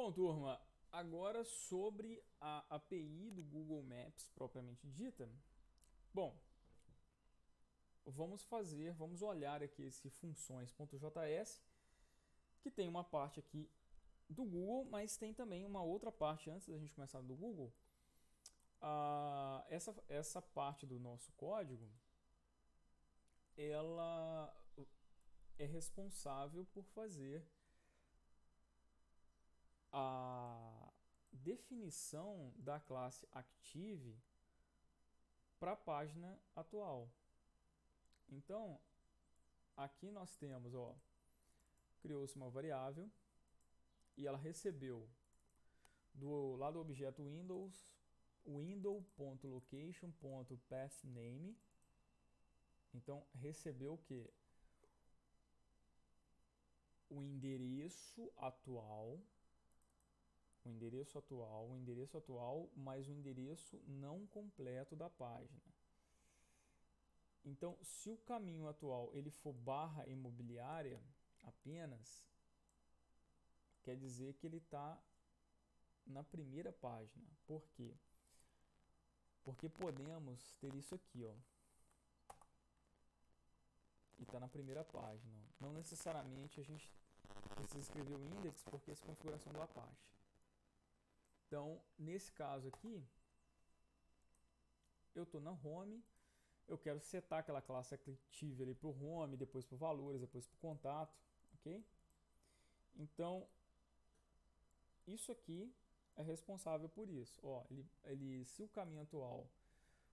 Bom, turma, agora sobre a API do Google Maps propriamente dita. Bom, vamos olhar aqui esse funções.js, que tem uma parte aqui do Google, mas tem também uma outra parte antes da gente começar do Google. Essa parte do nosso código, ela é responsável por fazer a definição da classe Active para a página atual. Então, aqui nós temos, criou-se uma variável e ela recebeu lá do objeto Windows, window.location.pathname. Então, recebeu o que? O endereço atual, mais o endereço não completo da página. Então, se o caminho atual ele for barra imobiliária apenas, quer dizer que ele está na primeira página. Por quê? Porque podemos ter isso aqui, e está na primeira página. Não necessariamente a gente precisa escrever o index, porque essa é a configuração do Apache. Então, nesse caso aqui, eu estou na home, eu quero setar aquela classe Active ali para o home, depois para valores, depois para o contato, ok? Então, isso aqui é responsável por isso. Se o caminho atual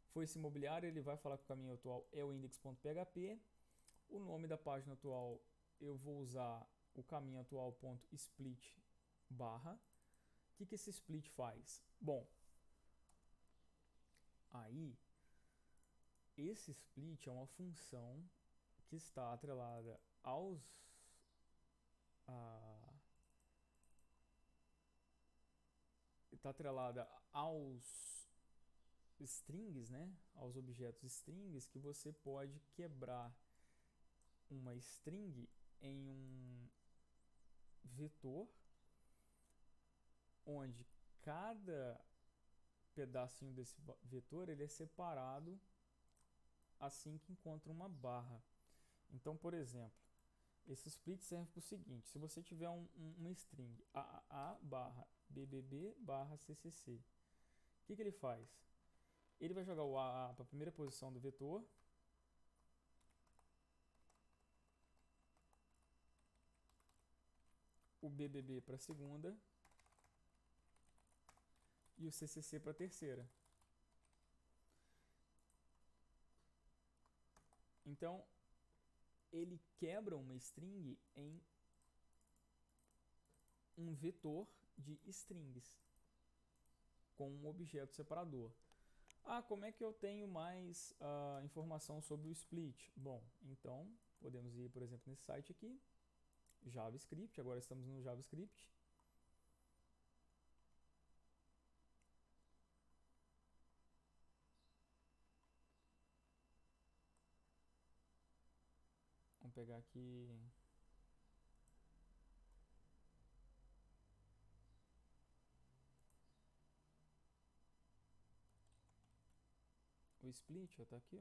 for esse imobiliário, ele vai falar que o caminho atual é o index.php. O nome da página atual, eu vou usar o caminho atual.split barra. O que esse split faz? Bom, aí esse split é uma função que está atrelada aos strings, né? Aos objetos strings, que você pode quebrar uma string em um vetor, onde cada pedacinho desse vetor ele é separado assim que encontra uma barra. Então, por exemplo, esse split serve para o seguinte: se você tiver uma string AAA barra BBB barra CCC, o que ele faz? Ele vai jogar o AA para a primeira posição do vetor, o BBB para a segunda e o CCC para a terceira. Então, ele quebra uma string em um vetor de strings com um objeto separador. Como é que eu tenho mais informação sobre o split? Bom, então podemos ir, por exemplo, nesse site aqui, JavaScript. Agora estamos no JavaScript. Vamos pegar aqui o split, está aqui,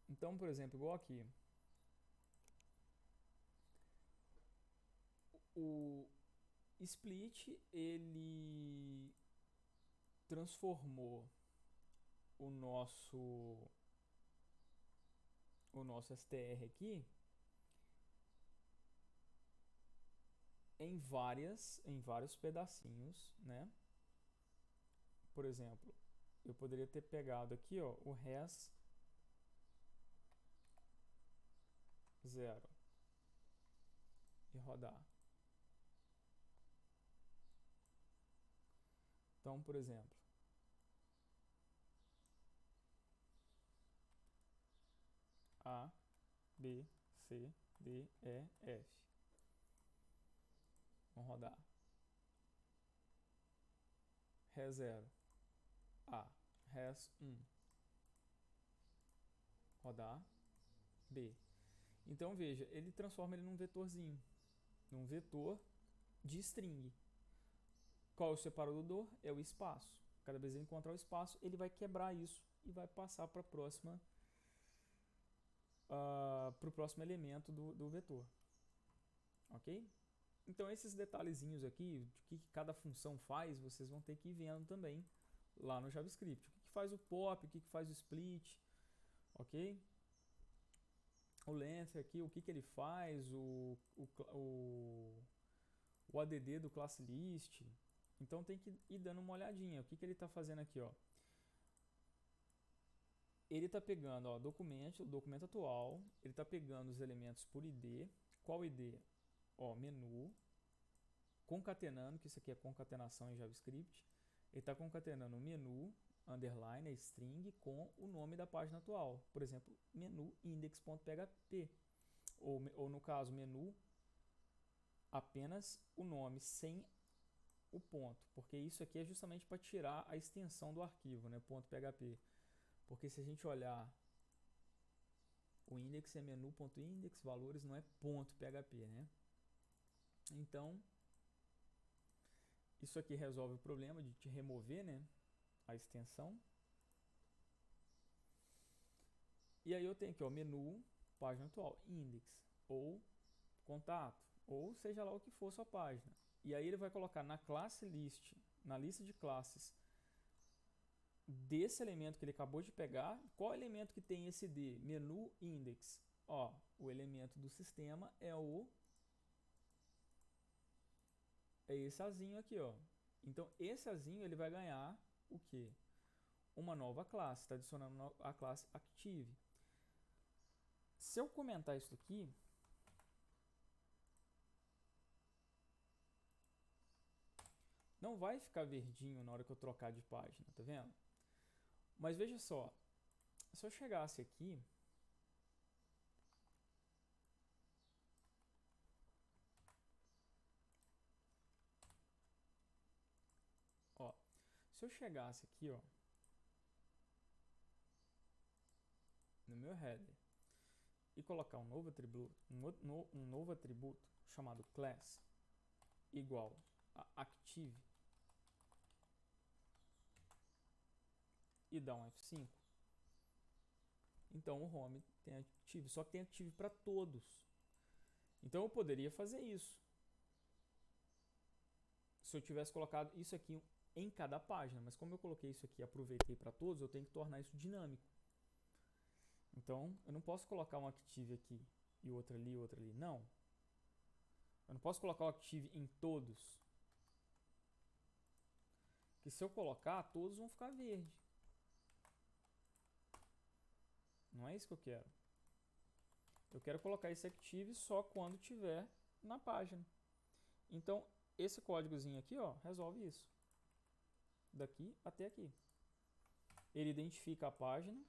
Então, por exemplo, igual aqui, o split ele transformou o nosso str aqui em vários pedacinhos, né? Por exemplo, eu poderia ter pegado aqui, o res 0 e rodar. Então, por exemplo, A, B, C, D, E, F. Vamos rodar. Res 0, A, res 1, rodar, B. Então veja, ele transforma ele num vetorzinho. num vetor de string. Qual é o separador? É o espaço. Cada vez que ele encontrar o espaço, ele vai quebrar isso e vai passar para o próximo elemento do vetor. Ok? Então esses detalhezinhos aqui, de que cada função faz, vocês vão ter que ir vendo também lá no JavaScript. O que faz o pop, o que faz o split, ok? O length aqui, o que ele faz, o ADD do class list. Então tem que ir dando uma olhadinha. O que ele está fazendo aqui, ó? Ele está pegando, ó, o documento atual, ele está pegando os elementos por ID. Qual ID? Ó, menu, concatenando, que isso aqui é concatenação em JavaScript. Ele está concatenando o menu, underline, a string, com o nome da página atual. Por exemplo, menu index.php. Ou no caso, menu apenas o nome, sem o ponto. Porque isso aqui é justamente para tirar a extensão do arquivo, né, .php. Porque se a gente olhar, o index é menu.index, valores não é .php, né? Então, isso aqui resolve o problema de te remover, né, a extensão. E aí eu tenho aqui, ó, menu, página atual, index, ou contato, ou seja lá o que for sua página. E aí ele vai colocar na classe list, na lista de classes, desse elemento que ele acabou de pegar. Qual elemento que tem esse D? Menu index. Ó, o elemento do sistema é esse azinho aqui, ó. Então esse azinho ele vai ganhar o quê? Uma nova classe. Está adicionando a classe active. Se eu comentar isso aqui, não vai ficar verdinho na hora que eu trocar de página, tá vendo? Mas veja só, se eu chegasse aqui, ó, se eu chegasse aqui, ó, no meu header e colocar um novo atributo chamado class igual a active e dar um F5, então o home tem active, só que tem active para todos. Então eu poderia fazer isso se eu tivesse colocado isso aqui em cada página, mas como eu coloquei isso aqui e aproveitei para todos, eu tenho que tornar isso dinâmico. Então eu não posso colocar um active aqui e outro ali, outro ali. Não. Eu não posso colocar o active em todos. Porque se eu colocar, todos vão ficar verde. Não é isso que eu quero. Eu quero colocar esse active só quando tiver na página. Então, esse códigozinho aqui, ó, resolve isso. Daqui até aqui. Ele identifica a página,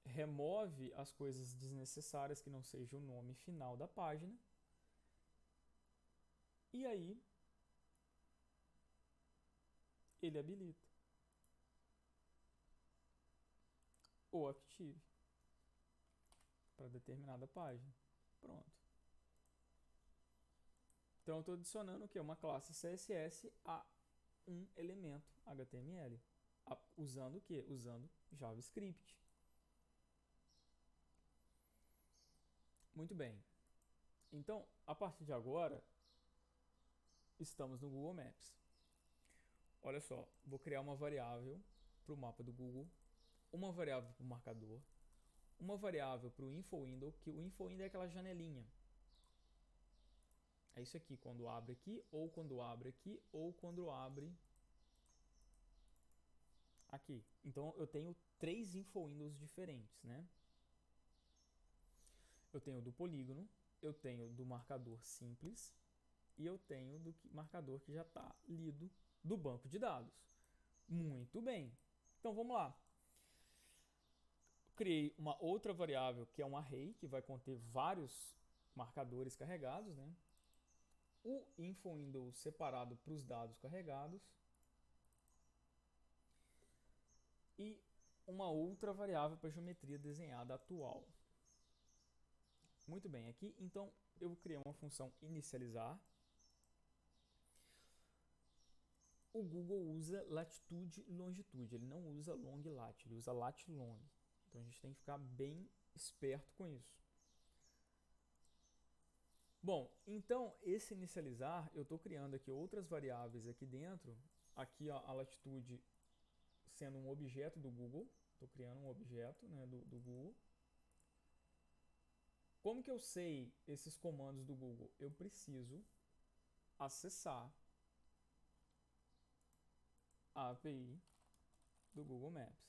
remove as coisas desnecessárias que não seja o nome final da página. E aí, ele habilita o active para determinada página. Pronto. Então eu estou adicionando o que? Uma classe CSS a um elemento HTML. Usando o que? Usando JavaScript. Muito bem. Então, a partir de agora, estamos no Google Maps. Olha só, vou criar uma variável para o mapa do Google, uma variável para o marcador, uma variável para o InfoWindow, que o InfoWindow é aquela janelinha. É isso aqui, quando abre aqui, ou quando abre aqui, ou quando abre aqui. Então eu tenho 3 InfoWindows diferentes, né? Eu tenho do polígono, eu tenho do marcador simples e eu tenho do marcador que já está lido do banco de dados. Muito bem. Então vamos lá. Criei uma outra variável que é um array, que vai conter vários marcadores carregados, né? O InfoWindow separado para os dados carregados. E uma outra variável para a geometria desenhada atual. Muito bem, aqui então eu vou criar uma função inicializar. O Google usa latitude e longitude, ele não usa long e lat, ele usa lat e long. Então a gente tem que ficar bem esperto com isso. Bom, então esse inicializar, eu estou criando aqui outras variáveis aqui dentro. Aqui ó, a latitude sendo um objeto do Google, estou criando um objeto, né, do Google. Como que eu sei esses comandos do Google? Eu preciso acessar a API do Google Maps.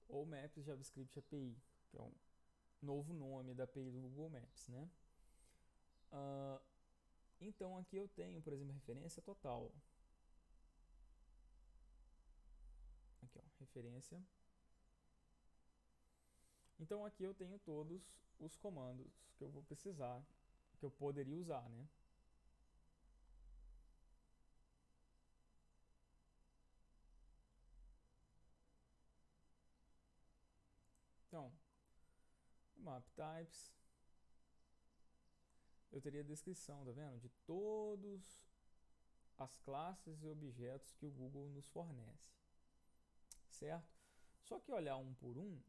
Ou Maps JavaScript API, que é um novo nome da API do Google Maps, né? Então aqui eu tenho, por exemplo, referência total. Aqui, ó, referência. Então aqui eu tenho todos os comandos que eu vou precisar, que eu poderia usar, né? Então, map types, eu teria a descrição, tá vendo? De todos as classes e objetos que o Google nos fornece, certo? Só que olhar um por um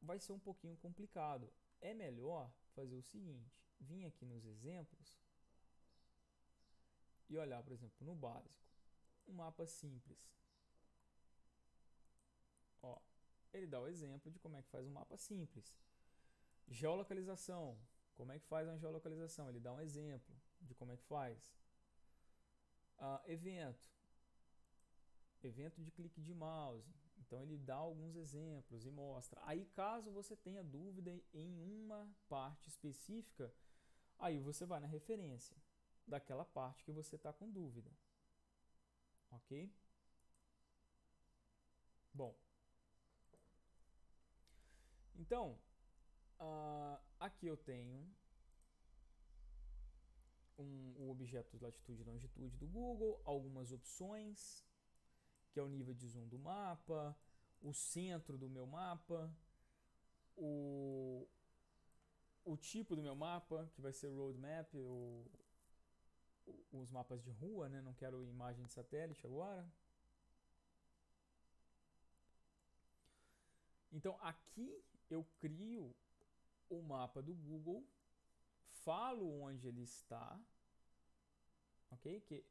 vai ser um pouquinho complicado. É melhor fazer o seguinte, vir aqui nos exemplos e olhar, por exemplo, no básico, um mapa simples. Ó, ele dá o exemplo de como é que faz um mapa simples. Geolocalização, como é que faz uma geolocalização? Ele dá um exemplo de como é que faz. Evento de clique de mouse. Então ele dá alguns exemplos e mostra. Aí caso você tenha dúvida em uma parte específica, aí você vai na referência daquela parte que você está com dúvida. Ok? Bom, então aqui eu tenho o objeto de latitude e longitude do Google, algumas opções, que é o nível de zoom do mapa, o centro do meu mapa, o tipo do meu mapa, que vai ser roadmap, os mapas de rua, né? Não quero imagem de satélite agora. Então aqui eu crio o mapa do Google, falo onde ele está, ok? Que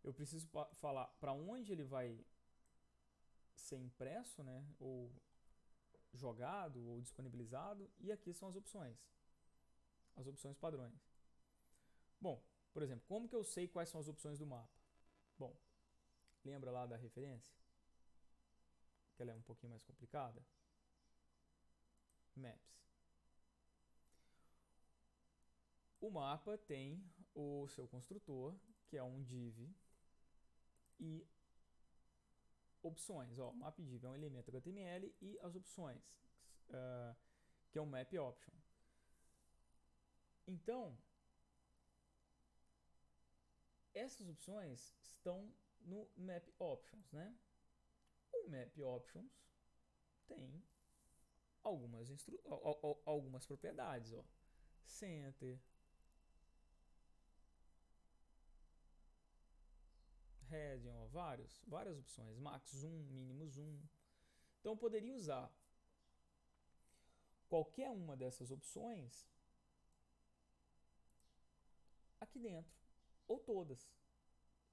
eu preciso falar para onde ele vai ser impresso, né? Ou jogado ou disponibilizado, e aqui são as opções padrões. Bom, por exemplo, como que eu sei quais são as opções do mapa? Bom, lembra lá da referência? Que ela é um pouquinho mais complicada? Maps. O mapa tem o seu construtor, que é um div, e opções. Ó, map div é um elemento HTML e as opções, que é um map option. Então, essas opções estão no map options, né? O map options tem algumas propriedades, ó. Center, heading, ó, várias opções, max zoom, mínimo zoom. Então eu poderia usar qualquer uma dessas opções aqui dentro, ou todas,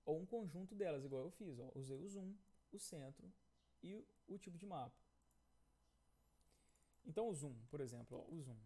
ou um conjunto delas, igual eu fiz, ó. Usei o zoom, o centro e o tipo de mapa. Então o zoom, por exemplo, ó, o zoom.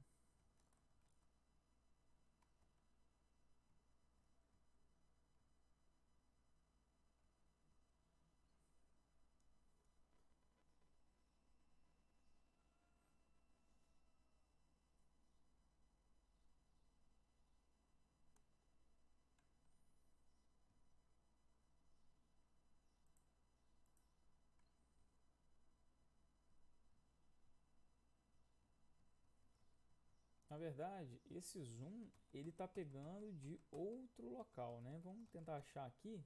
Na verdade, esse zoom ele está pegando de outro local, né? Vamos tentar achar aqui.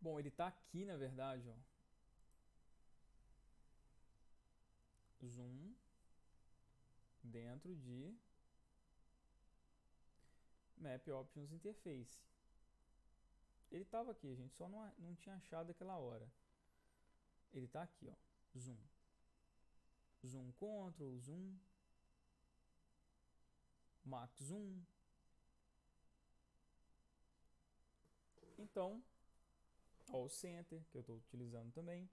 Bom, ele está aqui, na verdade, ó. Zoom dentro de Map Options Interface. Ele estava aqui, a gente só não tinha achado aquela hora. Ele está aqui, ó. Zoom. Zoom Control, Zoom. Max Zoom. Então, ó, o Center, que eu estou utilizando também.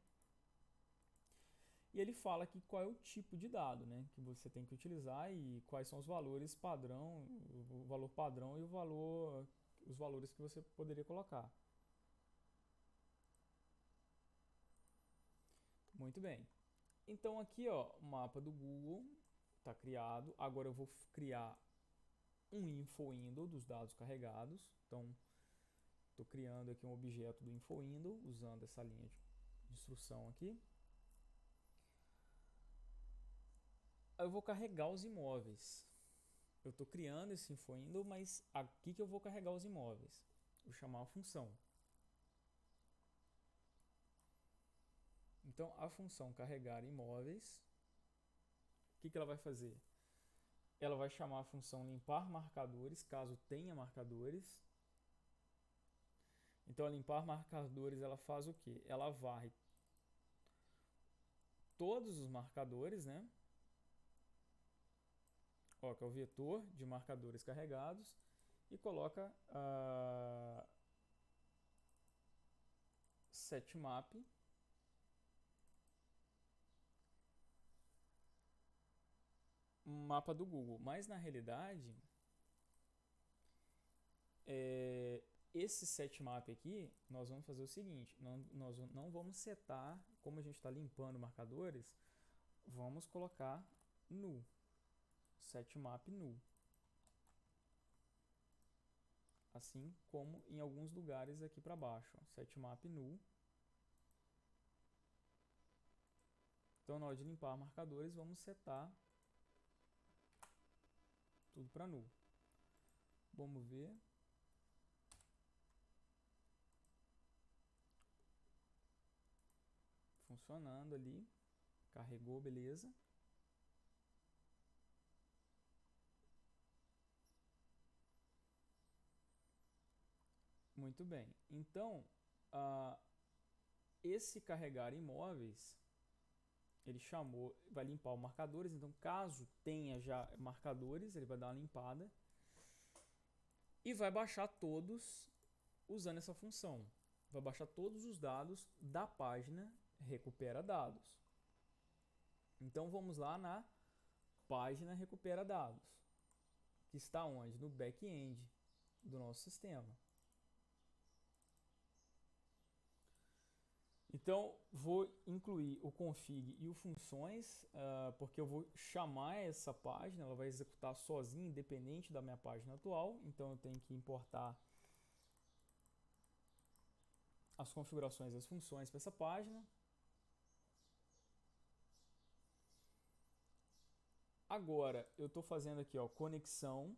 E ele fala aqui qual é o tipo de dado, né, que você tem que utilizar e quais são os valores padrão, o valor padrão e os valores que você poderia colocar. Muito bem. Então aqui, ó, o mapa do Google está criado. Agora eu vou criar um info window dos dados carregados. Então, estou criando aqui um objeto do info window usando essa linha de instrução aqui. Eu vou carregar os imóveis. Eu estou criando esse info window, mas aqui que eu vou carregar os imóveis. Vou chamar uma função. Então, a função carregar imóveis, o que ela vai fazer? Ela vai chamar a função limpar marcadores, caso tenha marcadores. Então, a limpar marcadores, ela faz o quê? Ela varre todos os marcadores, né? Ó, que é o vetor de marcadores carregados, e coloca setMap mapa do Google. Mas na realidade, esse setMap aqui, nós vamos fazer o seguinte: nós não vamos setar, como a gente está limpando marcadores, vamos colocar null, setMap null. Assim como em alguns lugares aqui para baixo, ó, setMap null. Então, na hora de limpar marcadores, vamos setar tudo para null. Vamos ver. Funcionando ali. Carregou, beleza. Muito bem. Então, esse carregar imóveis, ele chamou, vai limpar os marcadores. Então, caso tenha já marcadores, ele vai dar uma limpada e vai baixar todos usando essa função. Vai baixar todos os dados da página recupera dados. Então, vamos lá na página recupera dados, que está onde? No back-end do nosso sistema. Então, vou incluir o config e o funções, porque eu vou chamar essa página, ela vai executar sozinha, independente da minha página atual. Então, eu tenho que importar as configurações das funções para essa página. Agora, eu estou fazendo aqui, ó, conexão,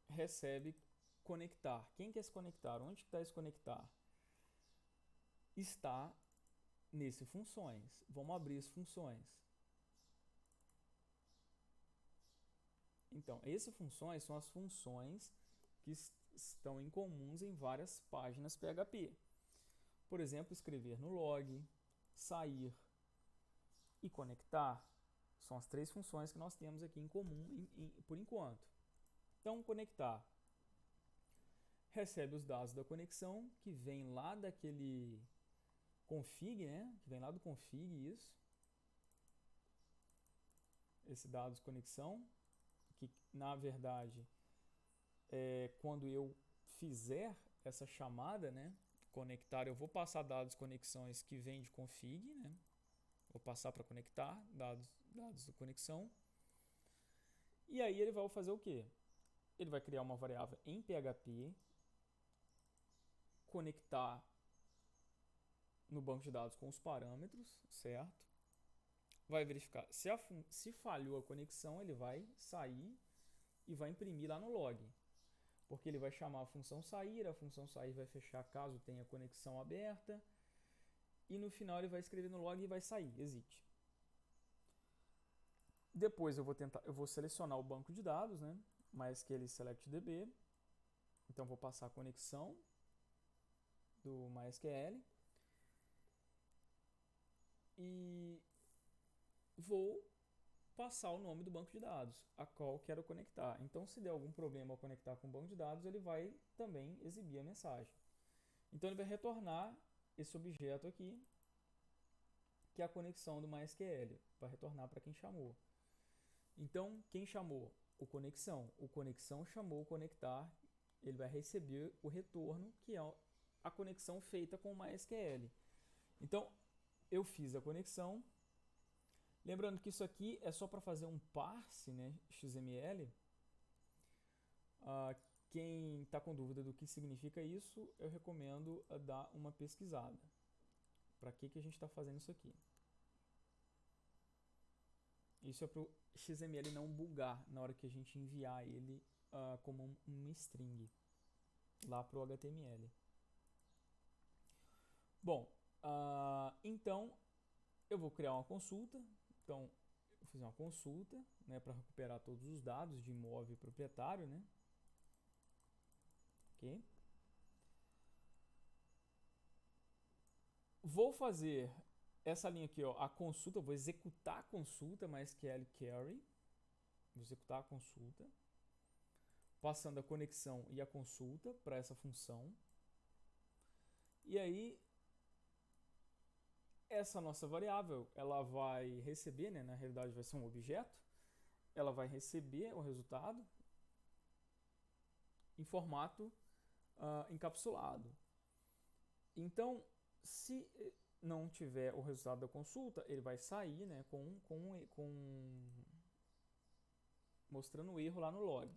recebe conectar. Quem quer se conectar? Onde está esse conectar? Está nesse funções. Vamos abrir as funções. Então, essas funções são as funções que estão incomuns em várias páginas PHP. Por exemplo, escrever no log, sair e conectar. São as três funções que nós temos aqui em comum por enquanto. Então, conectar. Recebe os dados da conexão, que vem lá daquele config, né? Que vem lá do config, isso. Esse dado de conexão, que na verdade quando eu fizer essa chamada, né? Conectar, eu vou passar dados de conexões que vem de config, né? Vou passar para conectar dados de conexão. E aí ele vai fazer o quê? Ele vai criar uma variável em PHP, conectar no banco de dados com os parâmetros, certo? Vai verificar se falhou a conexão, ele vai sair e vai imprimir lá no log. porque ele vai chamar a função sair vai fechar caso tenha conexão aberta, e no final ele vai escrever no log e vai sair, exit. Depois eu vou selecionar o banco de dados, né? MySQL Select DB. Então vou passar a conexão do MySQL e vou passar o nome do banco de dados a qual quero conectar. Então, se der algum problema ao conectar com o banco de dados, ele vai também exibir a mensagem. Então, ele vai retornar esse objeto aqui, que é a conexão do MySQL, vai retornar para quem chamou. Então, quem chamou? O conexão chamou o conectar, ele vai receber o retorno, que é a conexão feita com o MySQL. Então, eu fiz a conexão. Lembrando que isso aqui é só para fazer um parse, né, XML. Quem está com dúvida do que significa isso, eu recomendo dar uma pesquisada. Para que a gente está fazendo isso aqui? Isso é para o XML não bugar na hora que a gente enviar ele como um string lá para o HTML. Bom, então eu vou criar uma consulta. Então, eu fiz uma consulta, né, para recuperar todos os dados de imóvel proprietário, né? Ok. Vou fazer essa linha aqui, ó, a consulta, vou executar a consulta, MySQL query. Vou executar a consulta, passando a conexão e a consulta para essa função. E aí, essa nossa variável, ela vai receber, né, na realidade vai ser um objeto, ela vai receber o resultado em formato encapsulado. Então, se não tiver o resultado da consulta, ele vai sair, né, mostrando o erro lá no log.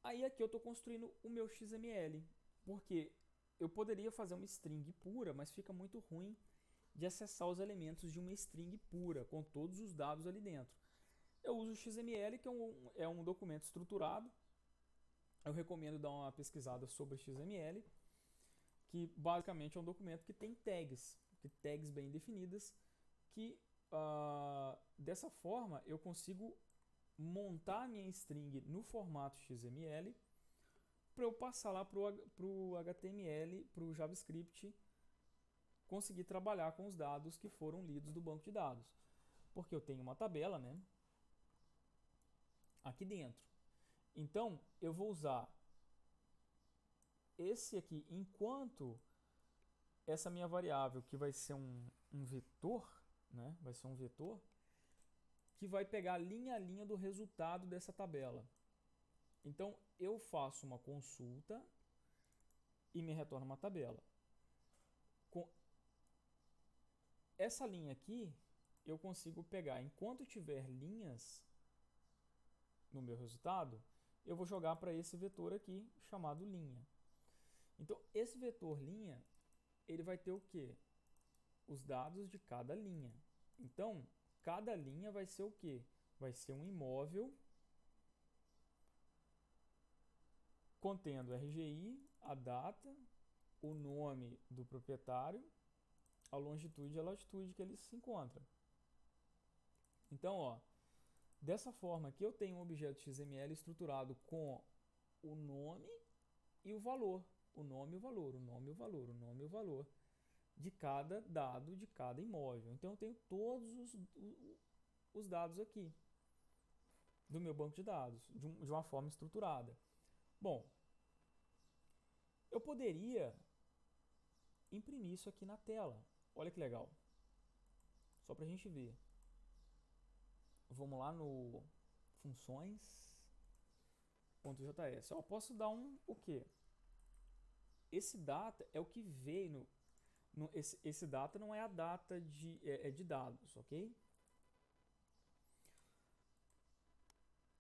Aí aqui eu estou construindo o meu XML, porque eu poderia fazer uma string pura, mas fica muito ruim de acessar os elementos de uma string pura, com todos os dados ali dentro. Eu uso o XML, que é um documento estruturado. Eu recomendo dar uma pesquisada sobre o XML, que basicamente é um documento que tem tags bem definidas, que dessa forma eu consigo montar a minha string no formato XML para eu passar lá para o HTML, para o JavaScript, conseguir trabalhar com os dados que foram lidos do banco de dados. Porque eu tenho uma tabela, né, aqui dentro. Então, eu vou usar esse aqui enquanto essa minha variável, que vai ser um vetor, né, vai ser um vetor, que vai pegar linha a linha do resultado dessa tabela. Então, eu faço uma consulta e me retorna uma tabela. Com essa linha aqui, eu consigo pegar, enquanto tiver linhas no meu resultado, eu vou jogar para esse vetor aqui, chamado linha. Então, esse vetor linha, ele vai ter o quê? Os dados de cada linha. Então, cada linha vai ser o quê? Vai ser um imóvel contendo RGI, a data, o nome do proprietário, a longitude e a latitude que ele se encontra. Então, ó, dessa forma aqui eu tenho um objeto XML estruturado com o nome e o valor. O nome e o valor, o nome e o valor, o nome e o valor de cada dado de cada imóvel. Então eu tenho todos os dados aqui do meu banco de dados de uma forma estruturada. Bom, eu poderia imprimir isso aqui na tela. Olha que legal. Só para a gente ver. Vamos lá no funções.js. Eu posso dar o quê? Esse data é o que veio esse data não é a data de dados, ok?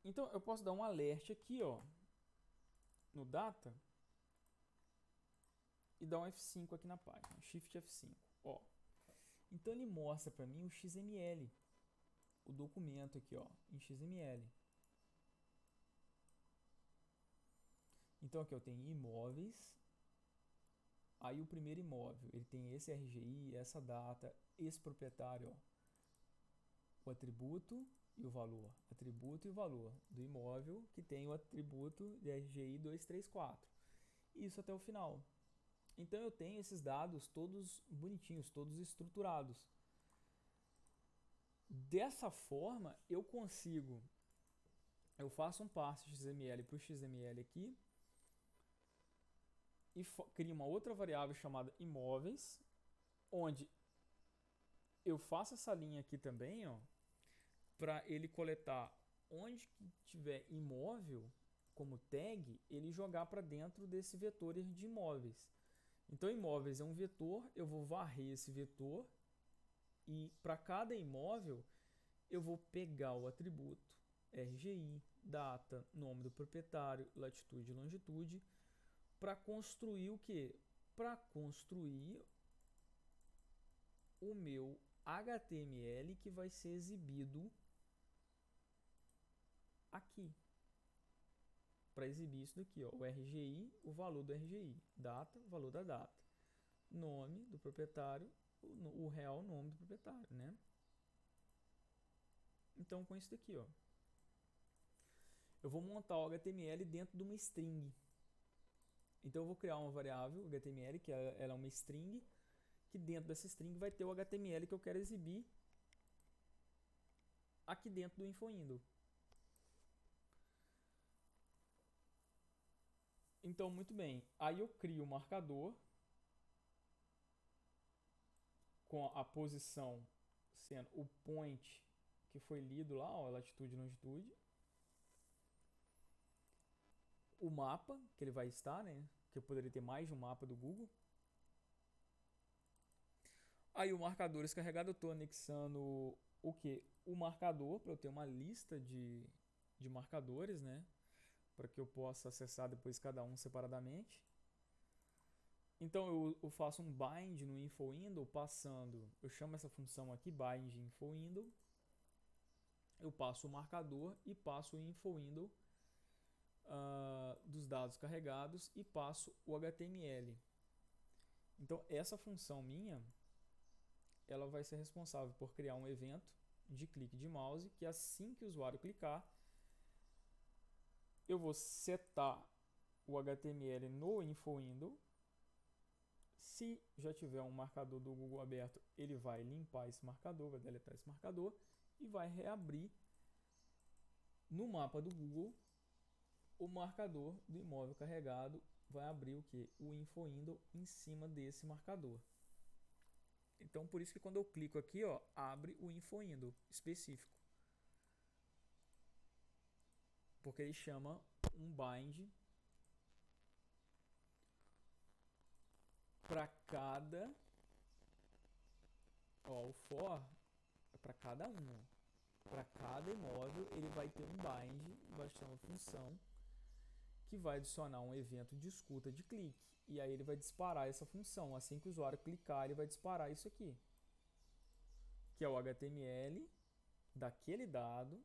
Então eu posso dar um alert aqui, ó, no data e dar um F5 aqui na página, Shift F5, ó. Então ele mostra para mim o XML, o documento aqui, ó, em XML. Então aqui eu tenho imóveis, aí o primeiro imóvel, ele tem esse RGI, essa data, esse proprietário, ó, o atributo e o valor, atributo e o valor do imóvel que tem o atributo de RGI 234. Isso até o final. Então eu tenho esses dados todos bonitinhos, todos estruturados. Dessa forma eu consigo, eu faço um parse XML para o XML aqui e crio uma outra variável chamada imóveis, onde eu faço essa linha aqui também, ó, para ele coletar onde que tiver imóvel como tag, ele jogar para dentro desse vetor de imóveis. Então imóveis é um vetor, eu vou varrer esse vetor e para cada imóvel eu vou pegar o atributo RGI, data, nome do proprietário, latitude e longitude, para construir o que? Para construir o meu HTML que vai ser exibido aqui. Para exibir isso daqui, ó, o RGI, o valor do RGI, data, o valor da data, nome do proprietário, o real nome do proprietário, né? Então com isso daqui, ó, eu vou montar o HTML dentro de uma string. Então eu vou criar uma variável HTML, que ela é uma string, que dentro dessa string vai ter o HTML que eu quero exibir aqui dentro do InfoWindow. Então, muito bem. Aí eu crio o marcador com a posição sendo o point que foi lido lá, ó, latitude e longitude. O mapa que ele vai estar, né? Que eu poderia ter mais de um mapa do Google. Aí o marcador descarregado, eu estou anexando o que? O marcador, para eu ter uma lista de marcadores, né? Para que eu possa acessar depois cada um separadamente. Então eu faço um bind no InfoWindow passando, eu chamo essa função aqui, bind InfoWindow, eu passo o marcador e passo o InfoWindow dos dados carregados e passo o HTML. Então essa função minha, ela vai ser responsável por criar um evento de clique de mouse, que assim que o usuário clicar, eu vou setar o HTML no InfoWindow. Se já tiver um marcador do Google aberto, ele vai limpar esse marcador, vai deletar esse marcador e vai reabrir no mapa do Google o marcador do imóvel carregado, vai abrir o que? O InfoWindow em cima desse marcador. Então por isso que quando eu clico aqui, ó, abre o InfoWindow específico. Porque ele chama um bind para cada, ó, o for é para cada um. Para cada imóvel ele vai ter um bind, vai ter uma função que vai adicionar um evento de escuta de clique. E aí ele vai disparar essa função. Assim que o usuário clicar, ele vai disparar isso aqui, que é o HTML daquele dado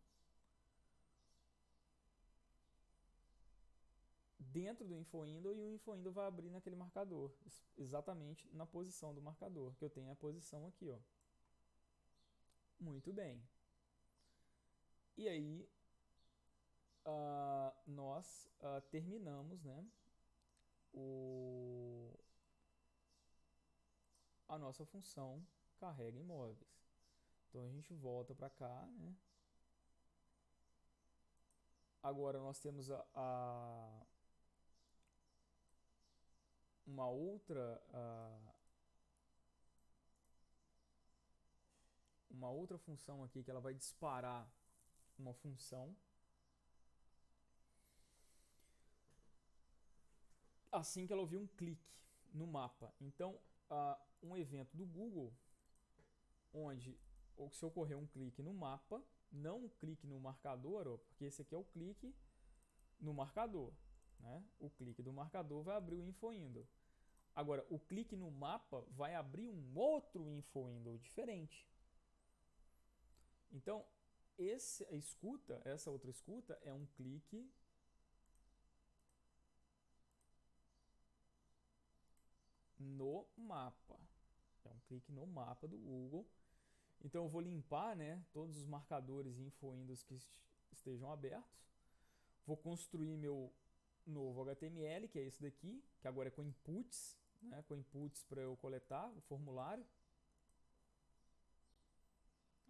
dentro do InfoWindow, e o InfoWindow vai abrir naquele marcador, exatamente na posição do marcador, que eu tenho a posição aqui, ó. Muito bem. E aí nós terminamos, né, a nossa função carrega imóveis. Então a gente volta para cá, né? Agora nós temos uma outra função aqui, que ela vai disparar uma função assim que ela ouvir um clique no mapa. Então um evento do Google onde se ocorrer um clique no mapa, não um clique no marcador, ó, porque esse aqui é o clique no marcador, né? O clique do marcador vai abrir o InfoWindow. Agora, o clique no mapa vai abrir um outro InfoWindow diferente. Então, essa outra escuta é um clique no mapa. É um clique no mapa do Google. Então eu vou limpar, né, todos os marcadores e InfoWindows que estejam abertos. Vou construir meu novo HTML, que é esse daqui, que agora é com inputs, né, com inputs para eu coletar o formulário.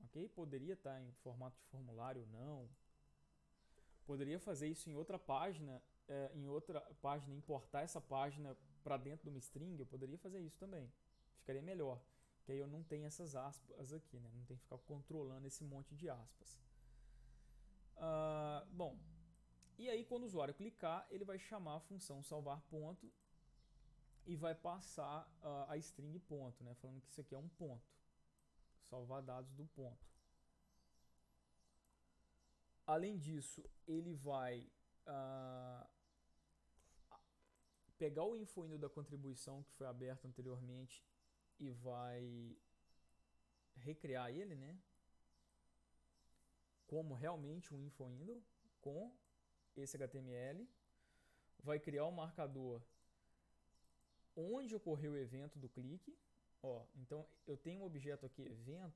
Ok? Poderia estar em formato de formulário ou não. Poderia fazer isso em outra página, importar essa página para dentro de uma string. Eu poderia fazer isso também. Ficaria melhor. Que aí eu não tenho essas aspas aqui, né? Não tenho que ficar controlando esse monte de aspas. Bom, e aí quando o usuário clicar, ele vai chamar a função salvar ponto e vai passar a string ponto, né? Falando que isso aqui é um ponto. Salvar dados do ponto. Além disso, ele vai pegar o InfoWindows da contribuição que foi aberto anteriormente e vai recriar ele, né? Como realmente um InfoWindows com esse HTML. Vai criar um marcador onde ocorreu o evento do clique. Ó, então eu tenho um objeto aqui, event,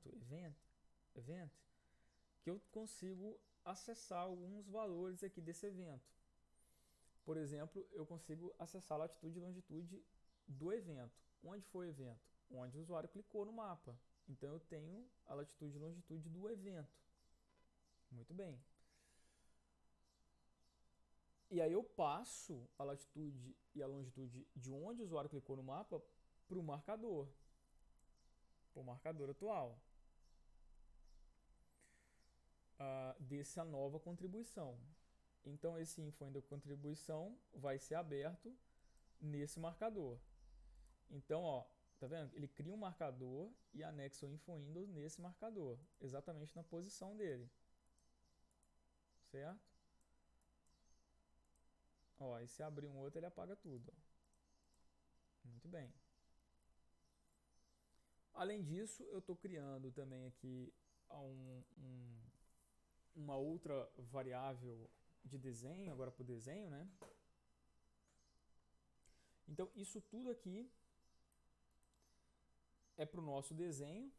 que eu consigo acessar alguns valores aqui desse evento. Por exemplo, eu consigo acessar a latitude e longitude do evento. Onde foi o evento? Onde o usuário clicou no mapa. Então eu tenho a latitude e longitude do evento. Muito bem. E aí eu passo a latitude e a longitude de onde o usuário clicou no mapa para o marcador atual dessa nova contribuição. Então esse InfoWindows contribuição vai ser aberto nesse marcador. Então, ó, tá vendo? Ele cria um marcador e anexa o InfoWindows nesse marcador, exatamente na posição dele. Certo? Ó, e se abrir um outro, ele apaga tudo. Ó. Muito bem. Além disso, eu estou criando também aqui uma outra variável de desenho, agora para o desenho, né? Então, isso tudo aqui é para o nosso desenho,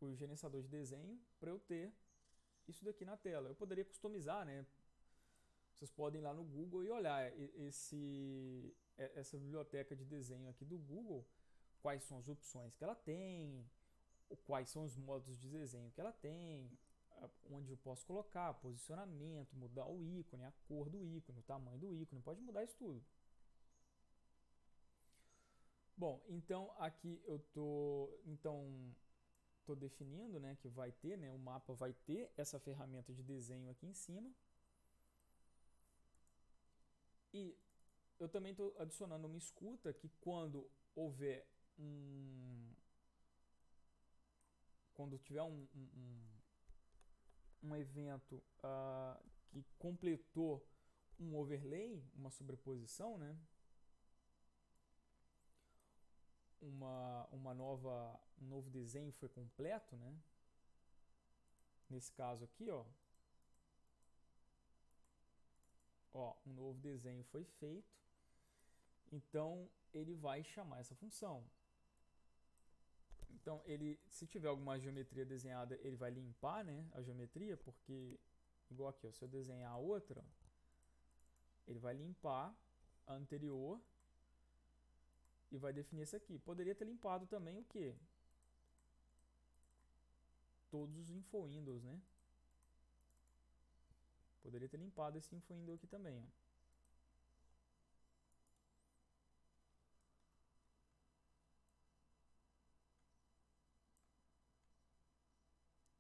o gerenciador de desenho, para eu ter isso daqui na tela. Eu poderia customizar, né? Vocês podem ir lá no Google e olhar essa biblioteca de desenho aqui do Google, quais são as opções que ela tem, quais são os modos de desenho que ela tem, onde eu posso colocar, posicionamento, mudar o ícone, a cor do ícone, o tamanho do ícone, pode mudar isso tudo. Bom, então aqui eu tô definindo, né, que vai ter, né, o mapa vai ter essa ferramenta de desenho aqui em cima. E eu também estou adicionando uma escuta que quando houver quando tiver um evento que completou um overlay, uma sobreposição, né? Um novo desenho foi completo, né? Nesse caso aqui, ó, um novo desenho foi feito, então ele vai chamar essa função. Então se tiver alguma geometria desenhada, ele vai limpar, né, a geometria, porque igual aqui, ó, se eu desenhar outra, ele vai limpar a anterior e vai definir essa aqui. Poderia ter limpado também o que? Todos os InfoWindows, né? Poderia ter limpado esse InfoWindows aqui também, ó.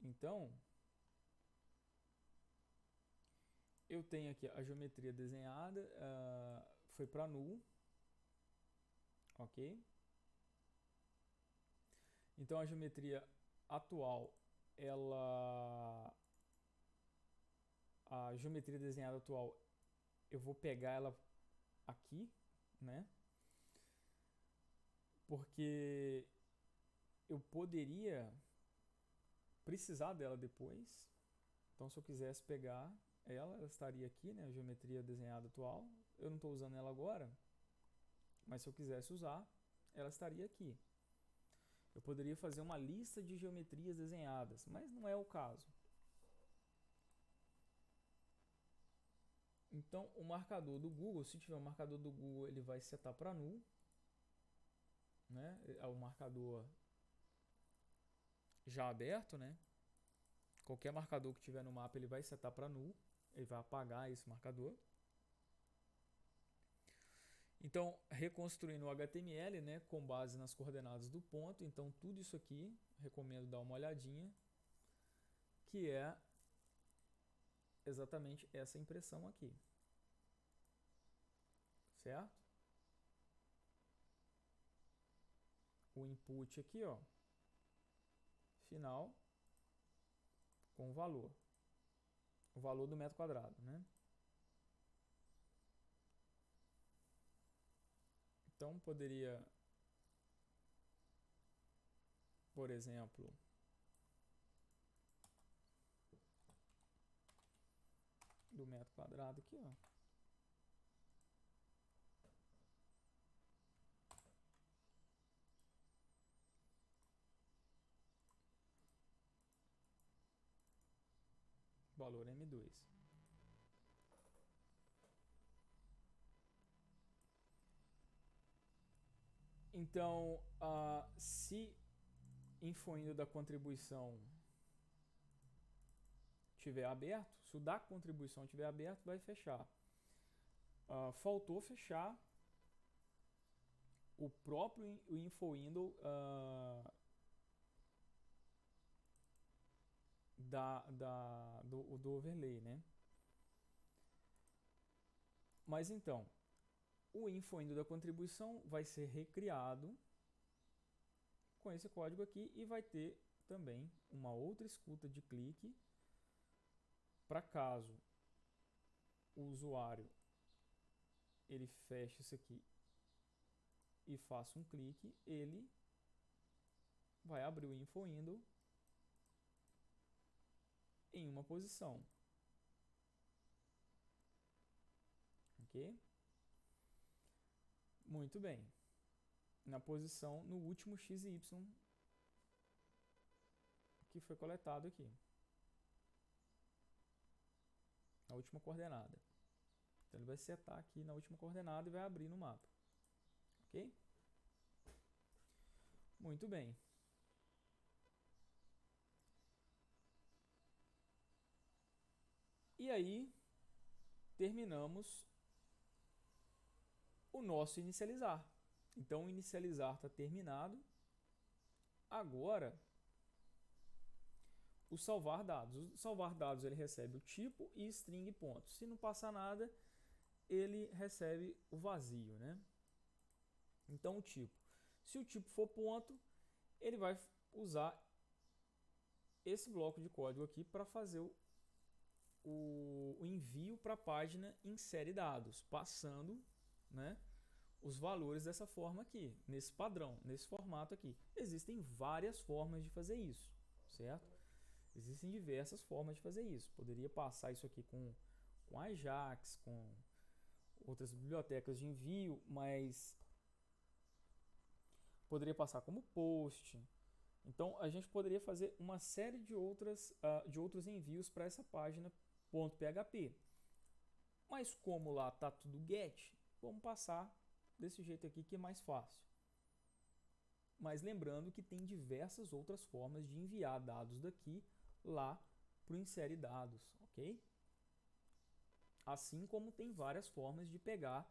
Então, eu tenho aqui a geometria desenhada, foi para null, ok? Então a geometria atual, a geometria desenhada atual, eu vou pegar ela aqui, né? Porque eu poderia precisar dela depois. Então, se eu quisesse pegar ela estaria aqui, né? A geometria desenhada atual. Eu não estou usando ela agora. mas se eu quisesse usar, ela estaria aqui. Eu poderia fazer uma lista de geometrias desenhadas, mas não é o caso. Então, o marcador do Google, se tiver um marcador do Google, ele vai setar para null, né? O marcador já aberto, né? Qualquer marcador que tiver no mapa, ele vai setar para null, ele vai apagar esse marcador. Então, reconstruindo o HTML, né, com base nas coordenadas do ponto, então tudo isso aqui, recomendo dar uma olhadinha, que é exatamente essa impressão aqui. Certo? O input aqui, ó, final, com o valor do metro quadrado, né? Então, poderia, por exemplo, do metro quadrado aqui, ó. Valor M2. Então, se infoindo da contribuição tiver aberto, se o da contribuição tiver aberto, vai fechar. Faltou fechar o próprio info window do overlay, né? Mas então, o info window da contribuição vai ser recriado com esse código aqui e vai ter também uma outra escuta de clique para caso o usuário ele feche isso aqui e faça um clique, ele vai abrir o info window em uma posição. Ok? Muito bem. Na posição, no último x e y que foi coletado aqui. Na última coordenada. Então ele vai setar aqui na última coordenada e vai abrir no mapa. Ok? Muito bem. E aí, terminamos o nosso inicializar. Então o inicializar está terminado. Agora, o salvar dados. O salvar dados ele recebe o tipo e string pontos. Se não passar nada, ele recebe o vazio, né? Então o tipo. Se o tipo for ponto, ele vai usar esse bloco de código aqui para fazer o envio para a página insere dados, passando, né, os valores dessa forma aqui, nesse padrão, nesse formato aqui. Existem várias formas de fazer isso, certo? Existem diversas formas de fazer isso. Poderia passar isso aqui com Ajax, com outras bibliotecas de envio, mas poderia passar como post. Então a gente poderia fazer uma série de outros envios para essa página .php. Mas como lá está tudo get, vamos passar desse jeito aqui que é mais fácil. Mas lembrando que tem diversas outras formas de enviar dados daqui lá para o insere dados, ok? Assim como tem várias formas de pegar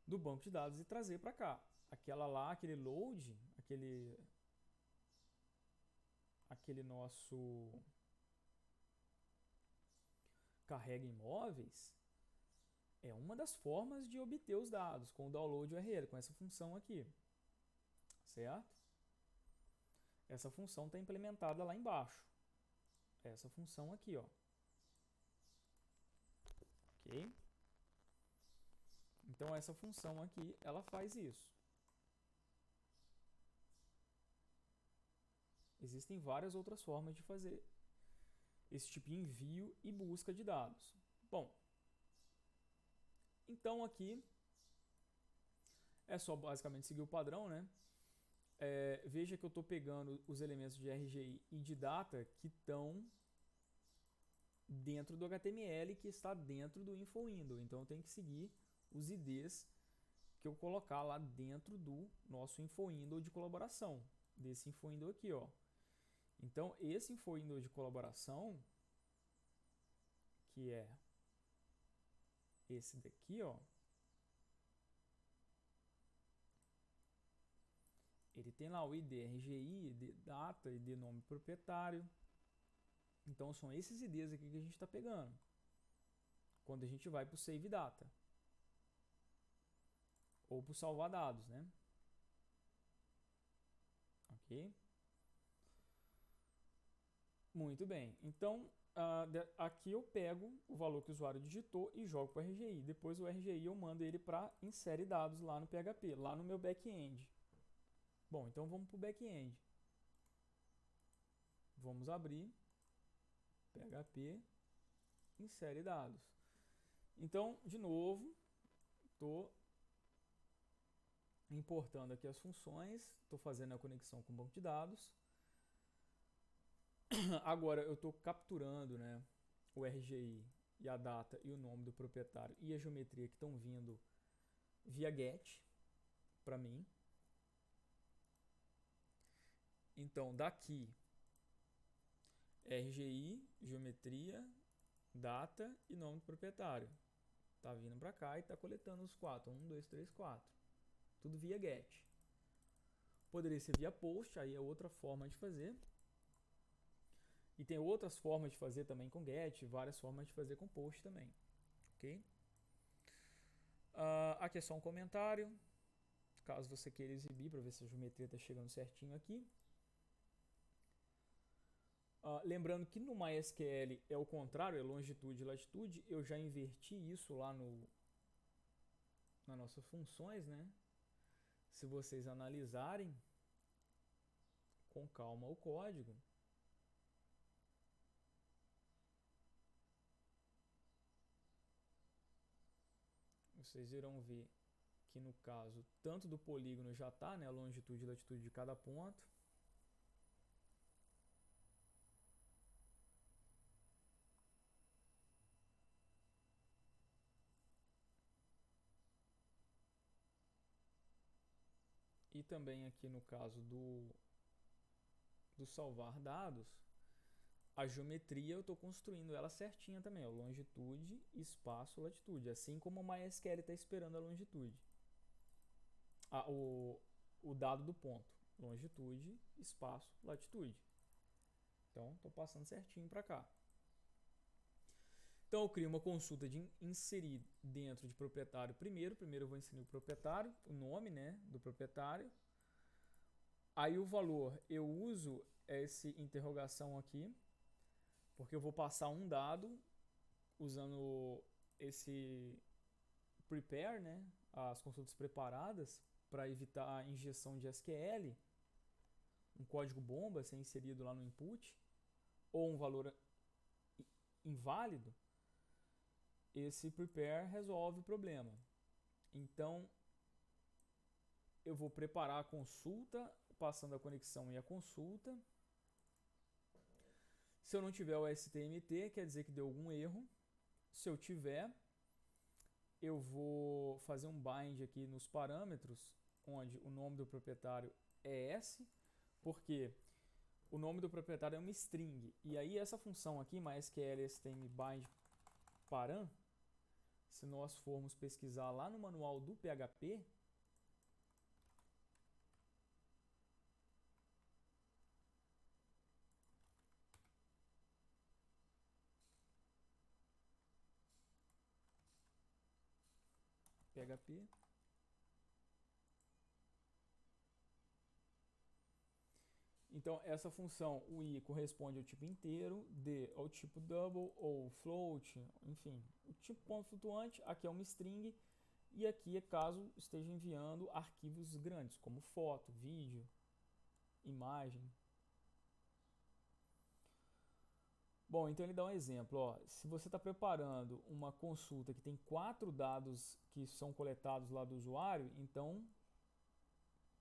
do banco de dados e trazer para cá. Aquela lá, aquele load, aquele nosso carrega imóveis, é uma das formas de obter os dados com o download URL, com essa função aqui, certo? Essa função está implementada lá embaixo, essa função aqui, ó. Ok? Então essa função aqui, ela faz isso. Existem várias outras formas de fazer esse tipo de envio e busca de dados. Bom, então aqui É só basicamente seguir o padrão, né? Veja que eu estou pegando os elementos de RGI e de data que estão dentro do HTML que está dentro do InfoWindow. Então eu tenho que seguir os IDs que eu colocar lá dentro do nosso InfoWindow de colaboração, desse InfoWindow aqui, ó. Então esse InfoWindow de colaboração, que é esse daqui, ó, ele tem lá o ID RGI, ID data, ID nome proprietário. Então são esses IDs aqui que a gente está pegando quando a gente vai para o Save Data ou para o Salvar Dados, né? Ok? Muito bem. Então aqui eu pego o valor que o usuário digitou e jogo para o RGI. Depois o RGI eu mando ele para insere dados lá no PHP, lá no meu back-end. Bom, então vamos para o back-end. Vamos abrir PHP insere dados. Então, de novo, estou importando aqui as funções, estou fazendo a conexão com o banco de dados. Agora eu estou capturando, né, o RGI e a data e o nome do proprietário e a geometria que estão vindo via GET para mim. Então daqui RGI, geometria, data e nome do proprietário. Tá vindo para cá e está coletando os 4. 1, 2, 3, 4. Tudo via GET. Poderia ser via POST, aí é outra forma de fazer. E tem outras formas de fazer também com GET, várias formas de fazer com POST também. Ok? Aqui é só um comentário, caso você queira exibir para ver se a geometria está chegando certinho aqui. Lembrando que no MySQL é o contrário, é longitude e latitude. Eu já inverti isso lá nas nossas funções, né? Se vocês analisarem com calma o código, vocês irão ver que no caso tanto do polígono já está, né, a longitude e latitude de cada ponto. E também aqui no caso do salvar dados, a geometria eu estou construindo ela certinha também, ó, longitude, espaço, latitude, assim como o MySQL está esperando a longitude. O dado do ponto, longitude, espaço, latitude. Então estou passando certinho para cá. Então eu crio uma consulta de inserir dentro de proprietário primeiro. Primeiro eu vou inserir o proprietário, o nome, né, do proprietário. Aí o valor eu uso essa interrogação aqui, porque eu vou passar um dado usando esse prepare, né, as consultas preparadas, para evitar a injeção de SQL, um código bomba ser inserido lá no input, ou um valor inválido. Esse prepare resolve o problema. Então eu vou preparar a consulta, passando a conexão e a consulta. Se eu não tiver o STMT, quer dizer que deu algum erro. Se eu tiver, eu vou fazer um bind aqui nos parâmetros, onde o nome do proprietário é S, porque o nome do proprietário é uma string. E aí essa função aqui, MySQL STM bind param, se nós formos pesquisar lá no manual do PHP, então essa função, o i corresponde ao tipo inteiro, d ao tipo double ou float, enfim, o tipo ponto flutuante, aqui é uma string, e aqui é caso esteja enviando arquivos grandes, como foto, vídeo, imagem. Bom, então ele dá um exemplo. Ó, se você está preparando uma consulta que tem 4 dados que são coletados lá do usuário, então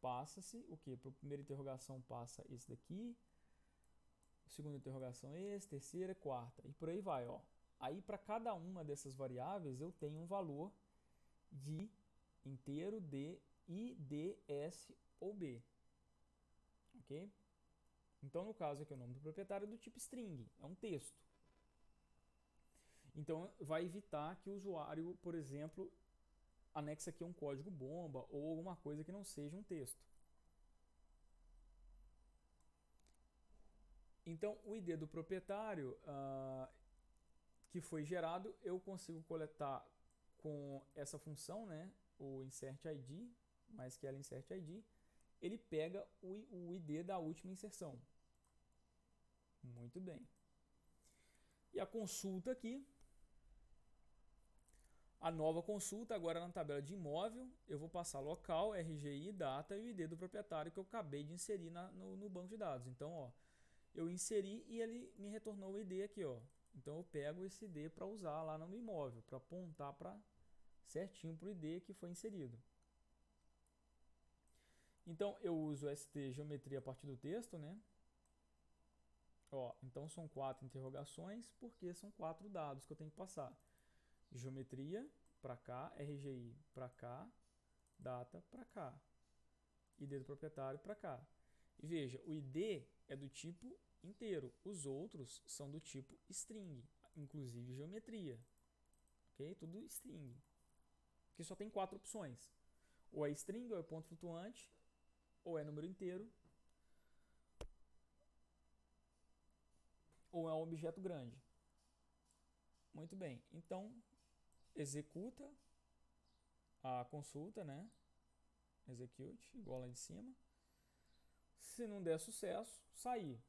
passa-se o quê? Para a primeira interrogação passa esse daqui, segunda interrogação esse, terceira, quarta, e por aí vai, ó. Aí para cada uma dessas variáveis eu tenho um valor de inteiro de I, D, S ou B, ok? Então no caso aqui o nome do proprietário é do tipo string, é um texto. Então vai evitar que o usuário, por exemplo, anexe aqui um código bomba ou alguma coisa que não seja um texto. Então o ID do proprietário que foi gerado, eu consigo coletar com essa função, né, o insertID, mais que ela insertID, ele pega o ID da última inserção. Muito bem. E a consulta aqui, a nova consulta agora na tabela de imóvel, eu vou passar local, RGI, data e o ID do proprietário que eu acabei de inserir no banco de dados. Então, ó, eu inseri e ele me retornou o ID aqui, ó. Então eu pego esse ID para usar lá no imóvel, para apontar para certinho para o ID que foi inserido. Então eu uso ST geometria a partir do texto, né? Ó, então são 4 interrogações, porque são 4 dados que eu tenho que passar. Geometria para cá, RGI para cá, data para cá, ID do proprietário para cá. E veja, o ID é do tipo inteiro, os outros são do tipo string, inclusive geometria, ok? Tudo string, que só tem 4 opções, ou é string, ou é ponto flutuante, ou é número inteiro, ou é um objeto grande. Muito bem, então executa a consulta, né? Execute, igual lá de cima. Se não der sucesso, sair.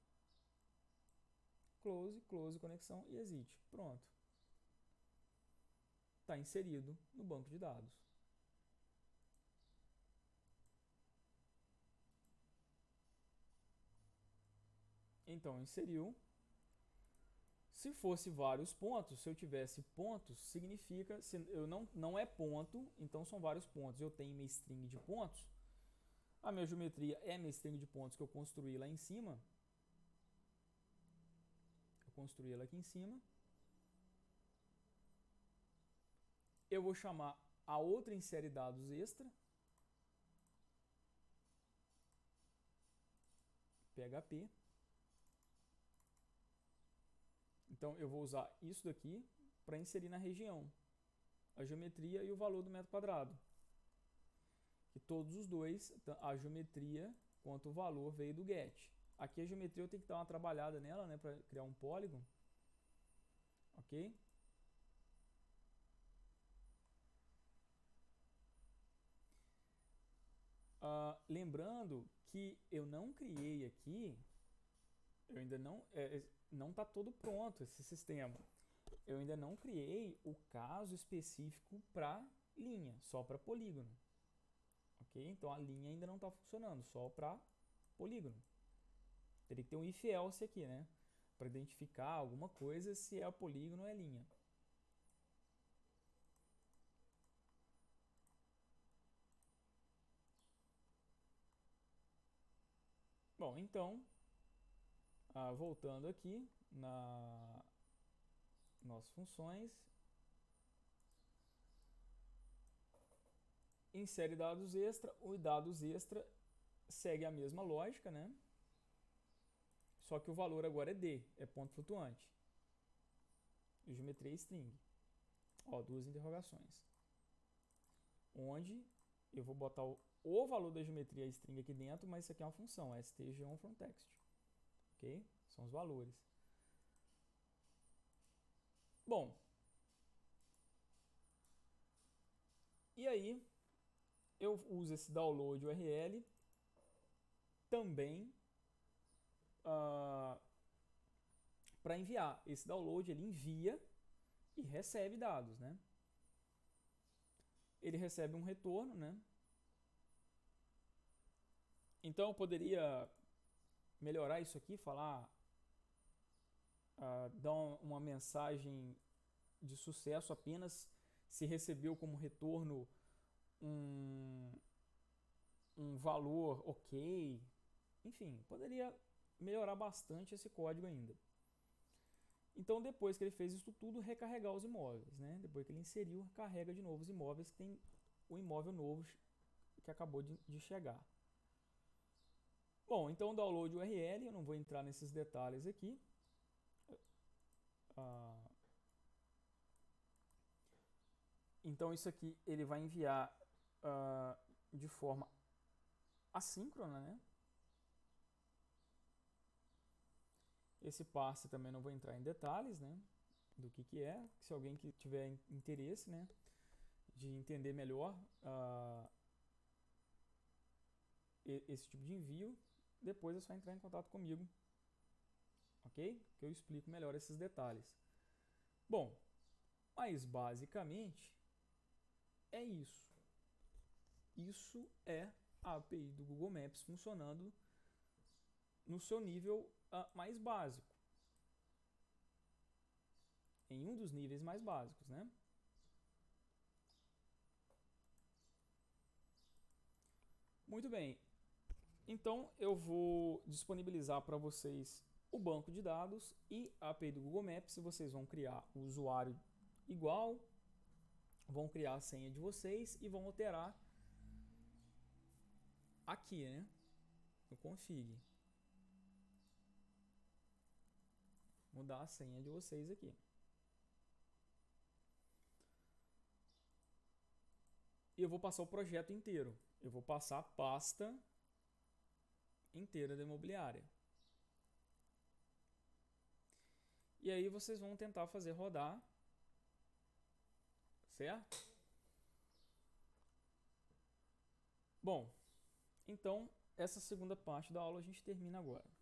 Close, close conexão e exit. Pronto. Está inserido no banco de dados. Então, inseriu. Se fosse vários pontos, se eu tivesse pontos, significa, se eu não é ponto, então são vários pontos. Eu tenho minha string de pontos. A minha geometria é minha string de pontos que eu construí lá em cima. Eu construí ela aqui em cima. Eu vou chamar a outra insere dados extra. PHP. Então eu vou usar isso daqui para inserir na região a geometria e o valor do metro quadrado. Que todos os dois, a geometria quanto o valor veio do get. Aqui a geometria eu tenho que dar uma trabalhada nela, né, para criar um polígono. Ok? Lembrando que eu não criei aqui, eu ainda não está todo pronto esse sistema. Eu ainda não criei o caso específico para linha, só para polígono. Ok? Então a linha ainda não está funcionando, só para polígono. Teria que ter um if else aqui, né? Para identificar alguma coisa se é polígono ou é linha. Bom, então, voltando aqui na nossas funções, insere dados extra, o dados extra segue a mesma lógica, né? Só que o valor agora é D, é ponto flutuante. E geometria string. Ó, 2 interrogações. Onde eu vou botar o valor da geometria string aqui dentro, mas isso aqui é uma função, stgeonFromText. Ok? São os valores. Bom, e aí eu uso esse download URL também para enviar. Esse download ele envia e recebe dados, né? Ele recebe um retorno, né? Então eu poderia melhorar isso aqui, falar, dar uma mensagem de sucesso apenas se recebeu como retorno um valor ok. Enfim, poderia melhorar bastante esse código ainda. Então, depois que ele fez isso tudo, recarregar os imóveis, né? Depois que ele inseriu, carrega de novo os imóveis, que tem o imóvel novo que acabou de chegar. Bom, então download URL, eu não vou entrar nesses detalhes aqui. Então isso aqui ele vai enviar de forma assíncrona, né? Esse parse também não vou entrar em detalhes, né? Do que é. Se alguém que tiver interesse, né? De entender melhor esse tipo de envio, depois é só entrar em contato comigo, ok? Que eu explico melhor esses detalhes. Bom, mas basicamente é isso. Isso é a API do Google Maps funcionando no seu nível mais básico. Em um dos níveis mais básicos, né? Muito bem. Então eu vou disponibilizar para vocês o banco de dados e a API do Google Maps. Vocês vão criar o usuário igual, vão criar a senha de vocês e vão alterar aqui, né? No config. Mudar a senha de vocês aqui. E eu vou passar o projeto inteiro. Eu vou passar a pasta inteira da imobiliária. E aí vocês vão tentar fazer rodar, certo? Bom, então essa segunda parte da aula a gente termina agora.